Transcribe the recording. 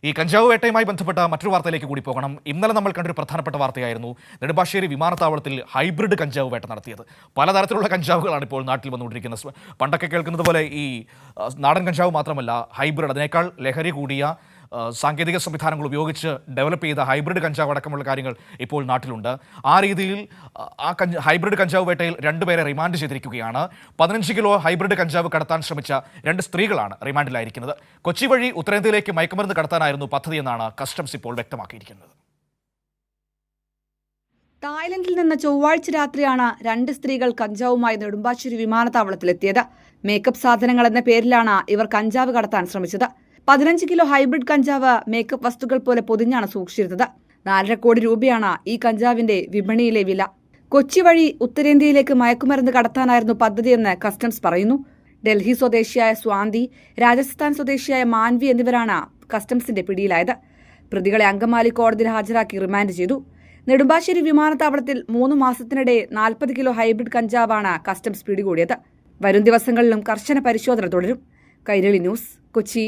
ഈ കഞ്ചാവ് വേട്ടയുമായി ബന്ധപ്പെട്ട മറ്റൊരു വാർത്തയിലേക്ക് കൂടി പോകണം. ഇന്നലെ നമ്മൾ കണ്ടൊരു പ്രധാനപ്പെട്ട വാർത്തയായിരുന്നു നെടുമ്പാശ്ശേരി വിമാനത്താവളത്തിൽ ഹൈബ്രിഡ് കഞ്ചാവ് വേട്ട നടത്തിയത്. പലതരത്തിലുള്ള കഞ്ചാവുകളാണ് ഇപ്പോൾ നാട്ടിൽ വന്നുകൊണ്ടിരിക്കുന്നത്. പണ്ടൊക്കെ കേൾക്കുന്നത് പോലെ ഈ നാടൻ കഞ്ചാവ് മാത്രമല്ല, ഹൈബ്രിഡ്, അതിനേക്കാൾ ലഹരി കൂടിയ സാങ്കേതിക സംവിധാനങ്ങൾ ഉപയോഗിച്ച് ഡെവലപ്പ് ചെയ്ത ഹൈബ്രിഡ് കഞ്ചാവ് അടക്കമുള്ള കാര്യങ്ങൾ ഇപ്പോൾ നാട്ടിലുണ്ട്. ആ രീതിയിൽ ഹൈബ്രിഡ് കഞ്ചാവ് വേട്ടയിൽ 2 പേരെ റിമാൻഡ് ചെയ്തിരിക്കുകയാണ്. 15 കിലോ ഹൈബ്രിഡ് കഞ്ചാവ് കടത്താൻ ശ്രമിച്ച 2 സ്ത്രീകളാണ് റിമാൻഡിലായിരിക്കുന്നത്. കൊച്ചി വഴി ഉത്തരേന്ത്യയിലേക്ക് മയക്കുമരുന്ന് കടത്താനായിരുന്നു പദ്ധതിയെന്നാണ് കസ്റ്റംസ് ഇപ്പോൾ വ്യക്തമാക്കിയിരിക്കുന്നത്. തായ്ലൻഡിൽ നിന്ന് ചൊവ്വാഴ്ച രാത്രിയാണ് 2 സ്ത്രീകൾ കഞ്ചാവുമായി നെടുമ്പാശ്ശേരി വിമാനത്താവളത്തിലെത്തിയത്. മേക്കപ്പ് സാധനങ്ങൾ എന്ന പേരിലാണ് ഇവർ കഞ്ചാവ് കടത്താൻ ശ്രമിച്ചത്. 15 കിലോ ഹൈബ്രിഡ് കഞ്ചാവ് മേക്കപ്പ് വസ്തുക്കൾ പോലെ പൊതിഞ്ഞാണ് സൂക്ഷിച്ചിരുന്നത്. 4.5 കോടി രൂപയാണ് ഈ കഞ്ചാവിന്റെ വിപണിയിലെ വില. കൊച്ചി വഴി ഉത്തരേന്ത്യയിലേക്ക് മയക്കുമരുന്ന് കടത്താനായിരുന്നു പദ്ധതിയെന്ന് കസ്റ്റംസ് പറയുന്നു. ഡൽഹി സ്വദേശിയായ സ്വാന്തി, രാജസ്ഥാൻ സ്വദേശിയായ മാൻവി എന്നിവരാണ് കസ്റ്റംസിന്റെ പിടിയിലായത്. പ്രതികളെ അങ്കമാലി കോടതിയിൽ ഹാജരാക്കി റിമാൻഡ് ചെയ്തു. നെടുമ്പാശ്ശേരി വിമാനത്താവളത്തിൽ 3 മാസത്തിനിടെ 40 കിലോ ഹൈബ്രിഡ് കഞ്ചാവാണ് കസ്റ്റംസ് പിടികൂടിയത്. വരും ദിവസങ്ങളിലും കർശന പരിശോധന തുടരും. കൈരളി ന്യൂസ്, കൊച്ചി.